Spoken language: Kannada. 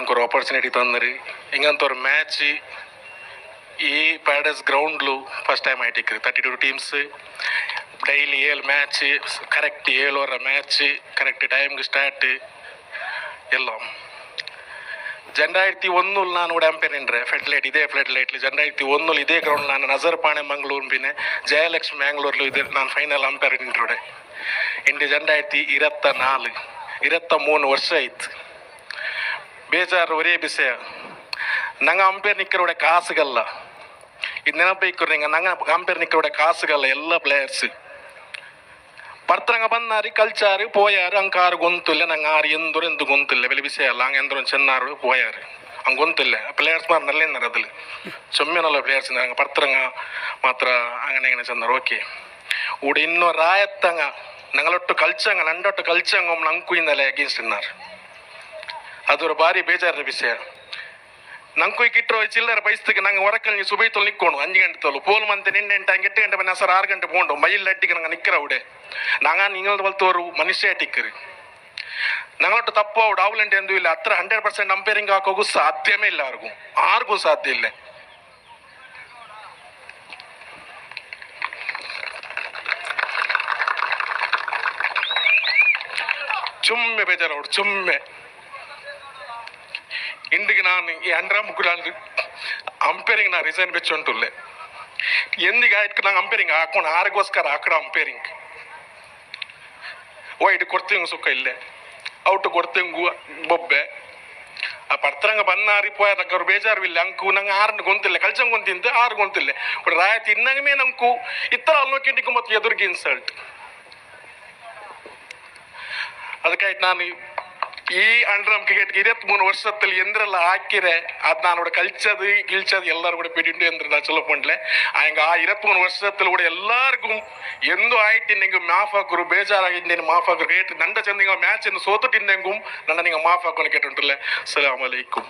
ನಂಗೆ ஒரு ಆಪರ್ಚುನಿಟಿ ತಂದ್ರಿ ಹಿಂಗಂತ ஒரு ಮ್ಯಾಚ್ ಈ ಪ್ಯಾಡಸ್ ಗ್ರೌಂಡ್ಲು ಫಸ್ಟ್ ಟೈಮ್ ಆಯ್ತಿಕ್ರಿ 32 teams daily 7 match correct 7 over match correct ಟೈಮ್ಗೆ ಸ್ಟಾರ್ಟ್ ಎಲ್ಲ 2001 ನಾನು ಕೂಡ ಅಂಪೇರ್ ನಿಂಡ್ರೆ ಫ್ಲಡ್ ಲೈಟ್ಲಿ 2001 ಇದೇ ಗ್ರೌಂಡ್ ನಾನು ನಜರ್ ಪಾಣೆ ಮಂಗಳೂರು ಪಿನೆ ಜಯಲಕ್ಷ್ಮಿ ಮ್ಯಾಂಗ್ಳೂರ್ಲು ಇದೆ ನಾನು ಫೈನಲ್ ಅಂಪೇರ್ ನಿಂಡ್ರೆ ಇಂಡಿ 2024 ವರ್ಷ ಆಯ್ತು ಬೇಜಾರು ಒರೇ ವಿಷಯ ನಂಗೆ ಅಂಪೇರ್ ನಿಕ್ಕರೋಡೆ ಕಾಸುಗಲ್ಲ ಇದು ನೆನಪು ನಿಂಗೆ ನಂಗೆ ಅಂಪೇರ್ ನಿಕ್ಕರೋಡೆ ಕಾಸುಗಲ್ಲ ಎಲ್ಲ ಪ್ಲೇಯರ್ಸ್ ಪರ್ತಂಗ ಬಂದಾರಿ ಕಲ್ಚಾರು ಪೋಯಾರು ಹಂಗೆ ಆರು ಗೊಂತಿಲ್ಲ ನಂಗೆ ಆರು ಎಂದು ಗೊಂತಿಲ್ಲ ಬೆಲೆ ವಿಷಯ ಅಲ್ಲ ಹಂಗೆ ಎಂದ್ರು ಚೆನ್ನಾರು ಪೋಯಾರು ಹಂಗೆ ಗೊಂತಿಲ್ಲ ಪ್ಲೇಯರ್ಸ್ ಮಾರು ನಲ್ಲೇನಾರು ಅದಲ್ಲಿ ಚೊಮ್ಮೆನಲ್ಲ ಪ್ಲೇಯರ್ಸ್ ಹಂಗೆ ಪರ್ತಂಗ ಮಾತ್ರ ಹಂಗನೆ ಚೆಂದಾರು ಓಕೆ ಊಡ ಇನ್ನೂ ರಾಯತ್ತಂಗ ನಂಗಳೊಟ್ಟು ಕಲ್ಚಂಗ ನಂಡೊಟ್ಟು ಕಲ್ಚಂಗ ಒಮ್ಮೆ ನಂಕುಯಿಂದಲೇ ಅಗೇನ್ಸ್ಟ್ ಇನ್ನಾರು ಅದರ ಭಾರಿ ಬೇಜಾರದ ವಿಷಯ ನಂಗೆ ಕಿಟ್ಟರು ಚಿಲ್ಲರ ಬಯಸ್ತಿಗೆ ನಂಗೆ ಹೊರಕಲ್ಲಿ ಸುಬೈತಲ್ಲಿ ನಿಕ್ಕೋಣ 5 ಗಂಟೆ ತೊಲು ಪೋಲ್ ಮಂತೆ ನಿನ್ನೆ 8 ಗಂಟೆ ಬನ್ನಿ ಸರ್ 6 ಗಂಟೆ போண்டோம் மயில் அட்டிக்கு நாங்கள் நிற்கிறவுடே நாங்கள் நீங்கள் வளர்த்தோரு மனுஷ அட்டிக்கிறி ഞങ്ങളൊട്ട് ತಪ್ಪು ಔಟ್ ಅವಲಂಟೆ ಎಂದೂ ಇಲ್ಲ ಹತ್ರ 100% ಅಂಪೇರಿಂಗ್ ಹಾಕೋಗೂ ಸಾಧ್ಯವೇ ಇಲ್ಲ ಆರ್ಗೂ ಸಾಧ್ಯ ಇಲ್ಲ ചുമ്മ ಬೇಜಾರವ್ರು ചുമ്മ ಇಂದಿಗೆ ನಾನು ಈ 100 ಅಂಪೇರಿಂಗ್ ನಾ ರಿಸೈನ್ ಬೆಚ್ಚುಂಟುಲ್ಲೆ ಎಂದಿಗೆ ಆಯ್ತು ನಂಗೆ ಅಂಪೇರಿಂಗ್ ಹಾಕೊಂಡು ಆರಿಗೋಸ್ಕರ ಹಾಕಡ ಅಂಪೇರಿಂಗ್ ವೈಟ್ ಕೊಡ್ತಿಂಗು ಸುಖ ಇಲ್ಲೇ ಔಟ್ ಕೊಡ್ತಿಂಗು ಬೊಬ್ಬೆ ಆ ಪರ್ತರಂಗ ಬನ್ನಾರಿ ಪೋಯದಕ್ಕವ್ರು ಬೇಜಾರಿಲ್ಲ ಅಂಕು ನಂಗೆ 6 ಗೊಂತಿಲ್ಲ ಕಲ್ಚಂಗ್ ಗೊಂತಿಂತ 6 ಗೊಂತಿಲ್ಲ ರಾಯತಿ ಇನ್ನಂಗೆ ನಂಕು ಇತ್ತರ ಅಲ್ಲೋಕೆಂಡಿಗೂ ಮತ್ತು ಎದುರಿಗೆ ಇನ್ಸಲ್ಟ್ ಅದಕ್ಕಾಯ್ತು ನಾನು ಈ ಅಂಡ್ರಮ್ ಕ್ರಿಕೆಟ್ಗೆ 23 ವರ್ಷದಲ್ಲಿ ಎಂದ್ರೆಲ್ಲ ಹಾಕಿರೆ ಅದು ನಾನು ಕೂಡ ಗಿಲ್ಚದು ಎಲ್ಲರೂ ಕೂಡ ಪಿಡಿಂಡು ಎಂದ್ರೆ ನಾನು ಚಲೋ ಪಂಡ್ಲೆ ಹಂಗೆ ಆ 23 ವರ್ಷದಲ್ಲಿ ಕೂಡ ಎಲ್ಲರಿಗೂ ಎಂದು ಆಯ್ತು ನಿಂಗೆ ಮಾಫ್ ಹಾಕರು ಬೇಜಾರಾಗಿದ್ದೇನೆ ಮಾಫ್ ಹಾಕರು ಕೇಟ್ ನಂಡ ಚಂದ ಮ್ಯಾಚ್ ಅನ್ನು ಸೋತು ತಿಂದೆಂಗೂ ನನ್ನ ನಿಂಗೆ ಮಾಫ್ ಹಾಕೊಂಡು ಕೇಟುಂಟಲ್ಲ ಸಲಾಮ್ ಅಲೈಕುಂ.